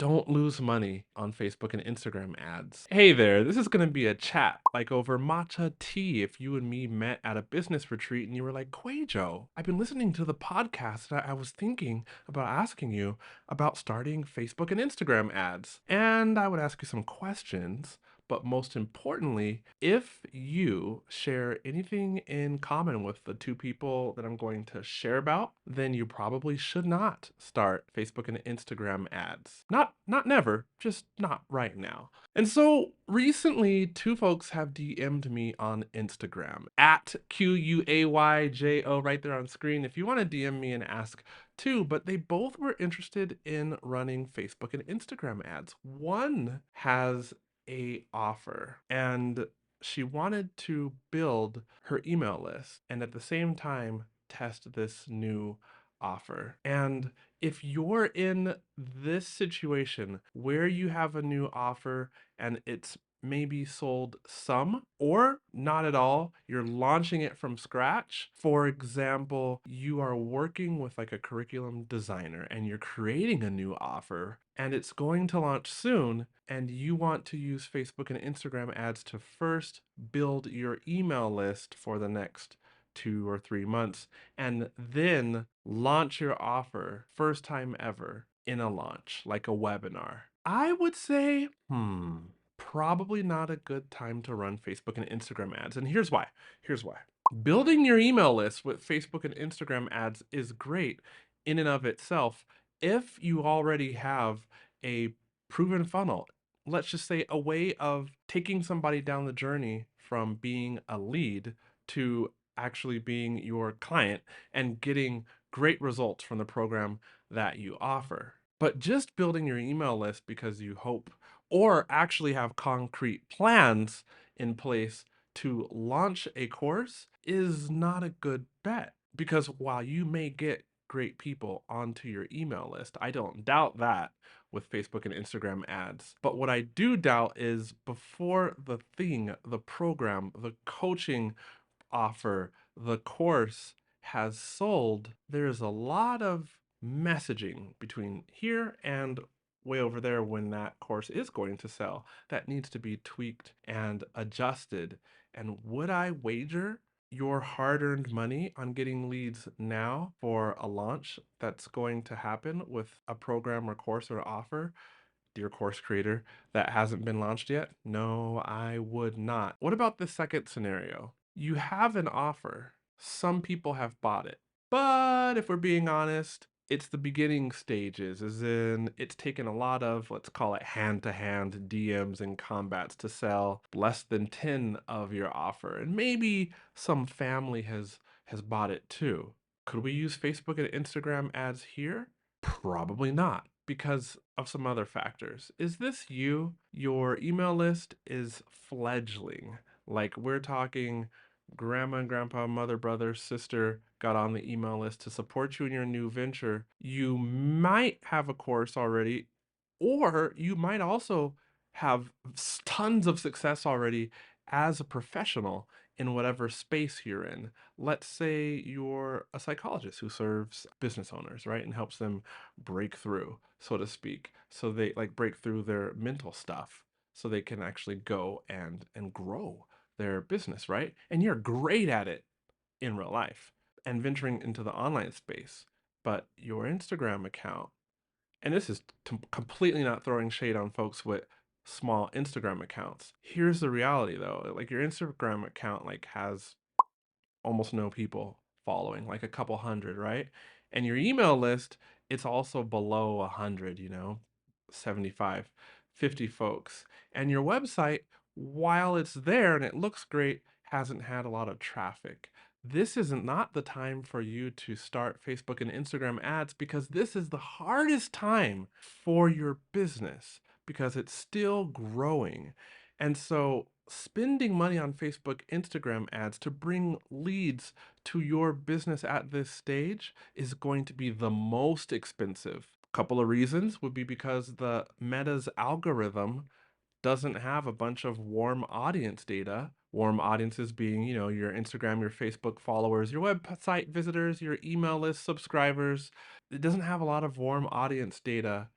Don't lose money on Facebook and Instagram ads. Hey there, this is going to be a chat like over matcha tea if you and me met at a business retreat and you were like, QUAY.jo, I've been listening to the podcast and I was thinking about asking you about starting Facebook and Instagram ads. And I would ask you some questions. But most importantly, if you share anything in common with the two people that I'm going to share about, then you probably should not start Facebook and Instagram ads. Not never, just not right now. And so recently, two folks have DM'd me on Instagram at QUAYJO right there on screen if you want to DM me and ask too, but they both were interested in running Facebook and Instagram ads. One has a offer and she wanted to build her email list and at the same time test this new offer. And if you're in this situation where you have a new offer and it's maybe sold some or not at all, you're launching it from scratch. For example, you are working with like a curriculum designer and you're creating a new offer and it's going to launch soon and you want to use Facebook and Instagram ads to first build your email list for the next 2 or 3 months and then launch your offer first time ever in a launch, like a webinar. I would say, probably not a good time to run Facebook and Instagram ads. And here's why. Here's why. Building your email list with Facebook and Instagram ads is great in and of itself if you already have a proven funnel. Let's just say a way of taking somebody down the journey from being a lead to actually being your client and getting great results from the program that you offer. But just building your email list because you hope or actually have concrete plans in place to launch a course is not a good bet. Because while you may get great people onto your email list, I don't doubt that with Facebook and Instagram ads. But what I do doubt is before the thing, the program, the coaching offer, the course has sold, there's a lot of messaging between here and way over there when that course is going to sell that needs to be tweaked and adjusted. And would I wager your hard-earned money on getting leads now for a launch that's going to happen with a program or course or offer, dear course creator, that hasn't been launched yet? No, I would not. What about the second scenario? You have an offer. Some people have bought it. But if we're being honest, it's the beginning stages, as in it's taken a lot of, let's call it hand-to-hand DMs and combats to sell less than 10 of your offer. And maybe some family has bought it too. Could we use Facebook and Instagram ads here? Probably not because of some other factors. Is this you? Your email list is fledgling. Like we're talking grandma and grandpa, mother, brother, sister got on the email list to support you in your new venture. You might have a course already, or you might also have tons of success already as a professional in whatever space you're in. Let's say you're a psychologist who serves business owners, right? And helps them break through, so to speak. So they like break through their mental stuff so they can actually go and grow their business, right? And you're great at it in real life and venturing into the online space. But your Instagram account, and this is completely not throwing shade on folks with small Instagram accounts. Here's the reality though, like your Instagram account like has almost no people following, like a couple hundred, right? And your email list, it's also below 100, 75, 50 folks. And your website, while it's there and it looks great, hasn't had a lot of traffic. This is not the time for you to start Facebook and Instagram ads because this is the hardest time for your business because it's still growing. And so spending money on Facebook, Instagram ads to bring leads to your business at this stage is going to be the most expensive. Couple of reasons would be because the Meta's algorithm doesn't have a bunch of warm audience data. Warm audiences being, your Instagram, your Facebook followers, your website visitors, your email list subscribers. It doesn't have a lot of warm audience data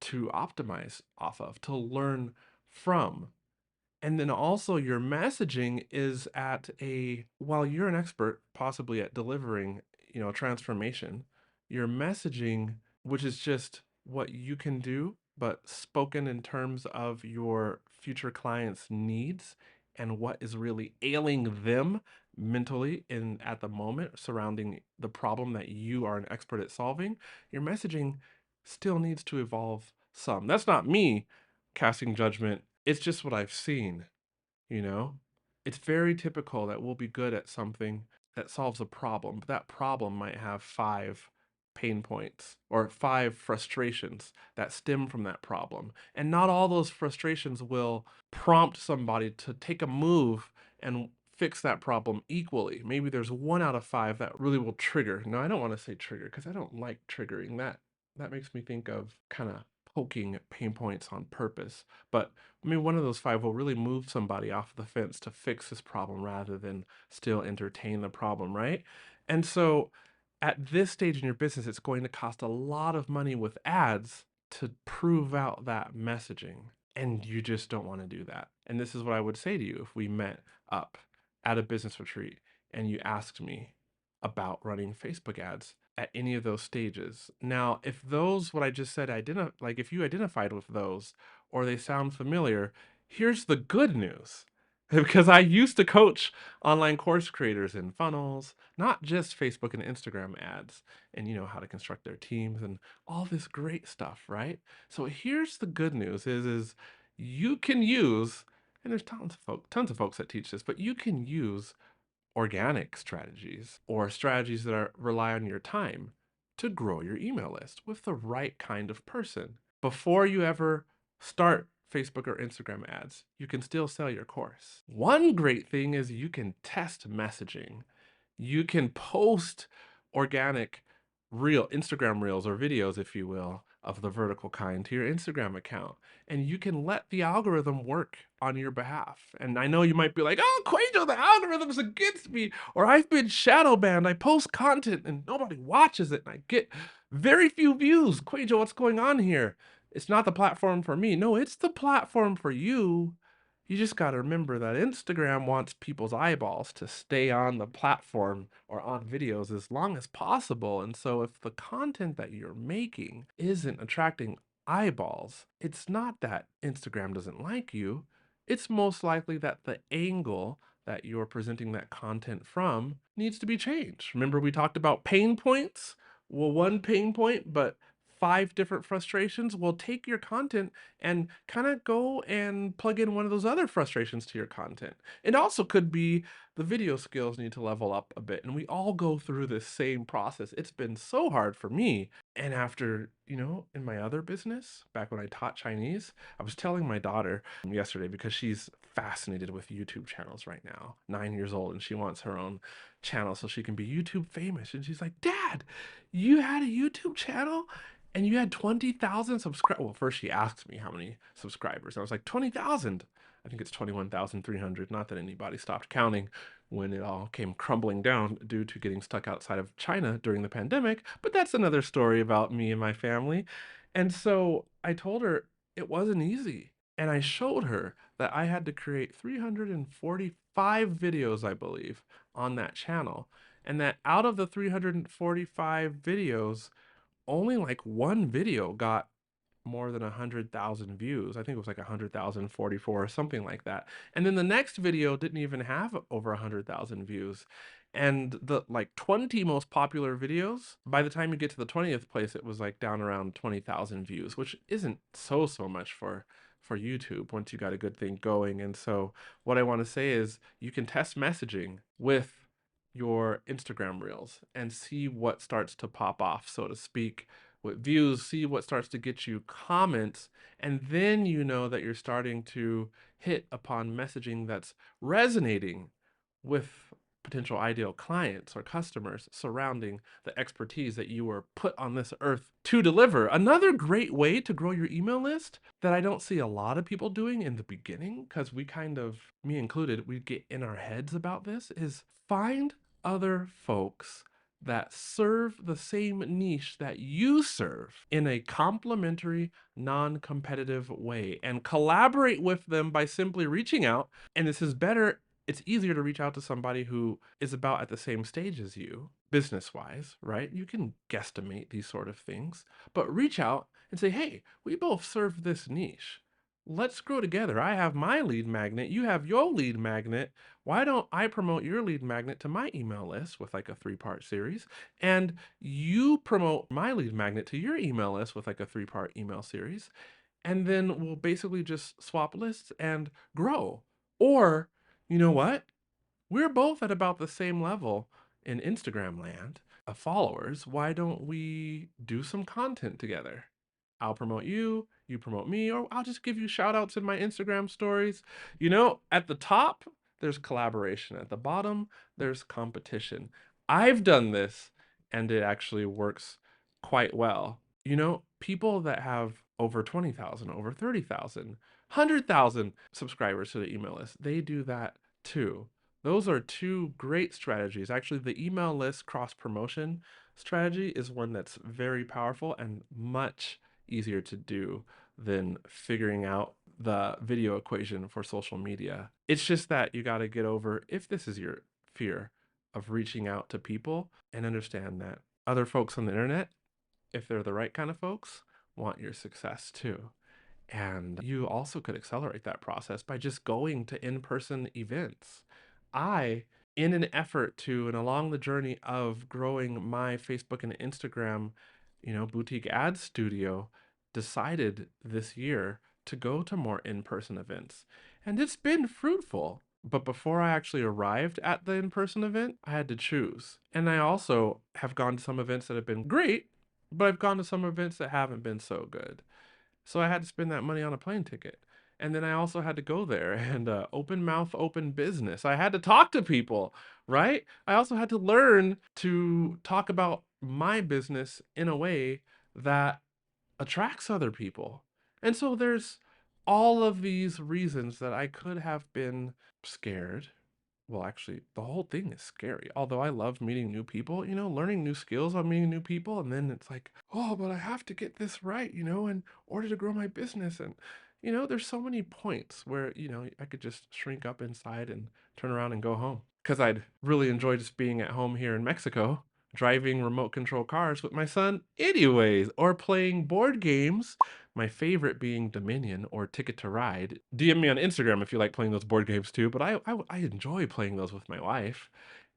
to optimize off of, to learn from. And then also your messaging is at a, while you're an expert possibly at delivering, transformation, your messaging, which is just what you can do, but spoken in terms of your future clients' needs and what is really ailing them mentally in at the moment surrounding the problem that you are an expert at solving, your messaging still needs to evolve some. That's not me casting judgment. It's just what I've seen, you know? It's very typical that we'll be good at something that solves a problem, but that problem might have 5 pain points or 5 frustrations that stem from that problem. And not all those frustrations will prompt somebody to take a move and fix that problem equally. Maybe there's 1 out of 5 that really will trigger. No, I don't want to say trigger because I don't like triggering. That makes me think of kind of poking pain points on purpose. But I mean, 1 of those 5 will really move somebody off the fence to fix this problem rather than still entertain the problem, right? And so at this stage in your business, it's going to cost a lot of money with ads to prove out that messaging. And you just don't want to do that. And this is what I would say to you if we met up at a business retreat and you asked me about running Facebook ads at any of those stages. Now, if those, what I just said, like if you identified with those or they sound familiar, here's the good news. Because I used to coach online course creators in funnels, not just Facebook and Instagram ads, and how to construct their teams and all this great stuff, right? So here's the good news is you can use, and there's tons of folks that teach this, but you can use organic strategies or strategies that rely on your time to grow your email list with the right kind of person. Before you ever start Facebook or Instagram ads, you can still sell your course. One great thing is you can test messaging. You can post organic Instagram reels or videos, if you will, of the vertical kind to your Instagram account. And you can let the algorithm work on your behalf. And I know you might be like, oh, QUAY.jo, the algorithm's against me, or I've been shadow banned. I post content and nobody watches it, and I get very few views. QUAY.jo, what's going on here? It's not the platform for me. No, it's the platform for you. You just got to remember that Instagram wants people's eyeballs to stay on the platform or on videos as long as possible. And so if the content that you're making isn't attracting eyeballs, it's not that Instagram doesn't like you. It's most likely that the angle that you're presenting that content from needs to be changed. Remember, we talked about pain points? Well, 1 pain point, but 5 different frustrations. Well, take your content and kind of go and plug in one of those other frustrations to your content. It also could be the video skills need to level up a bit. And we all go through this same process. It's been so hard for me. And after, in my other business, back when I taught Chinese, I was telling my daughter yesterday because she's fascinated with YouTube channels right now, 9 years old, and she wants her own channel so she can be YouTube famous. And she's like, Dad, you had a YouTube channel? And you had 20,000 subscribers. Well, first she asked me how many subscribers. I was like, 20,000. I think it's 21,300. Not that anybody stopped counting when it all came crumbling down due to getting stuck outside of China during the pandemic. But that's another story about me and my family. And so I told her it wasn't easy. And I showed her that I had to create 345 videos, I believe, on that channel. And that out of the 345 videos, only like 1 video got more than 100,000 views. I think it was like 100,044 or something like that. And then the next video didn't even have over 100,000 views. And the like 20 most popular videos, by the time you get to the 20th place, it was like down around 20,000 views, which isn't so much for YouTube once you got a good thing going. And so what I want to say is you can test messaging with your Instagram reels and see what starts to pop off, so to speak, with views, see what starts to get you comments, and then you know that you're starting to hit upon messaging that's resonating with potential ideal clients or customers surrounding the expertise that you were put on this earth to deliver. Another great way to grow your email list that I don't see a lot of people doing in the beginning, because we kind of, me included, we get in our heads about this, is find other folks that serve the same niche that you serve in a complementary, non-competitive way, and collaborate with them by simply reaching out. And this is better. It's easier to reach out to somebody who is about at the same stage as you, business wise, right? You can guesstimate these sort of things, but reach out and say, hey, we both serve this niche. Let's grow together. I have my lead magnet. You have your lead magnet. Why don't I promote your lead magnet to my email list with like a 3-part series? And you promote my lead magnet to your email list with like a 3-part email series. And then we'll basically just swap lists and grow. Or, you know what? We're both at about the same level in Instagram land of followers. Why don't we do some content together? I'll promote you, you promote me, or I'll just give you shout outs in my Instagram stories. At the top, there's collaboration. At the bottom, there's competition. I've done this and it actually works quite well. People that have over 20,000, over 30,000, 100,000 subscribers to the email list, they do that too. Those are two great strategies. Actually, the email list cross promotion strategy is one that's very powerful and much easier to do than figuring out the video equation for social media. It's just that you got to get over, if this is your fear of reaching out to people, and understand that other folks on the internet, if they're the right kind of folks, want your success too. And you also could accelerate that process by just going to in-person events. I, in an effort to and along the journey of growing my Facebook and Instagram, boutique ad studio, decided this year to go to more in-person events. And it's been fruitful. But before I actually arrived at the in-person event, I had to choose. And I also have gone to some events that have been great, but I've gone to some events that haven't been so good. So I had to spend that money on a plane ticket. And then I also had to go there and open mouth, open business. I had to talk to people, right? I also had to learn to talk about my business in a way that attracts other people. And so there's all of these reasons that I could have been scared. Well, actually, the whole thing is scary. Although I love meeting new people, learning new skills on meeting new people. And then it's like, oh, but I have to get this right, in order to grow my business. And, there's so many points where, I could just shrink up inside and turn around and go home. Because I'd really enjoy just being at home here in Mexico, driving remote control cars with my son anyways, or playing board games, my favorite being Dominion or Ticket to Ride. DM me on Instagram if you like playing those board games too, but I enjoy playing those with my wife.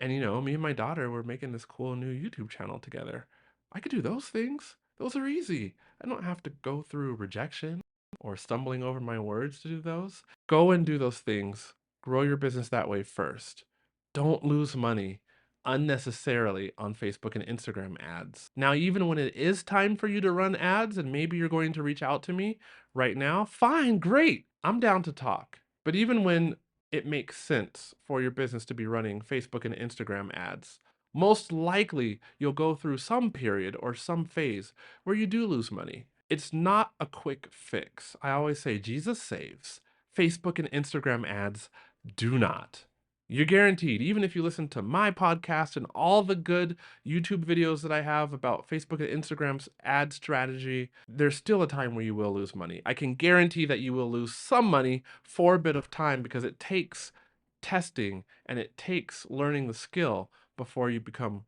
And me and my daughter were making this cool new YouTube channel together. I could do those things. Those are easy. I don't have to go through rejection or stumbling over my words to do those. Go and do those things. Grow your business that way first. Don't lose money unnecessarily on Facebook and Instagram ads. Now, even when it is time for you to run ads and maybe you're going to reach out to me right now, fine, great. I'm down to talk. But even when it makes sense for your business to be running Facebook and Instagram ads, most likely you'll go through some period or some phase where you do lose money. It's not a quick fix. I always say Jesus saves. Facebook and Instagram ads do not. You're guaranteed, even if you listen to my podcast and all the good YouTube videos that I have about Facebook and Instagram's ad strategy, there's still a time where you will lose money. I can guarantee that you will lose some money for a bit of time because it takes testing and it takes learning the skill before you become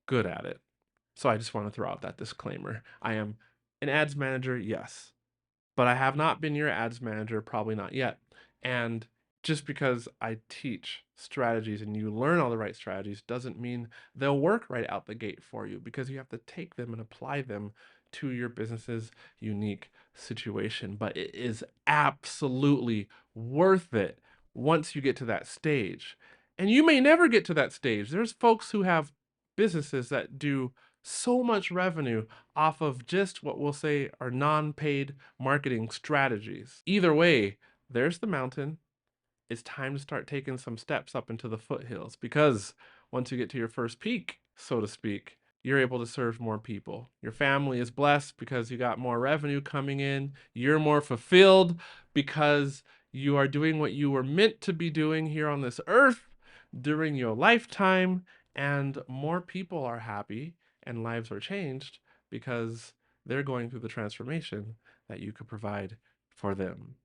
good at it. So I just want to throw out that disclaimer. I am an ads manager, yes, but I have not been your ads manager, probably not yet. And just because I teach strategies and you learn all the right strategies doesn't mean they'll work right out the gate for you, because you have to take them and apply them to your business's unique situation. But it is absolutely worth it once you get to that stage. And you may never get to that stage. There's folks who have businesses that do so much revenue off of just what we'll say are non-paid marketing strategies. Either way, there's the mountain. It's time to start taking some steps up into the foothills, because once you get to your first peak, so to speak, you're able to serve more people. Your family is blessed because you got more revenue coming in. You're more fulfilled because you are doing what you were meant to be doing here on this earth during your lifetime. And more people are happy and lives are changed because they're going through the transformation that you could provide for them.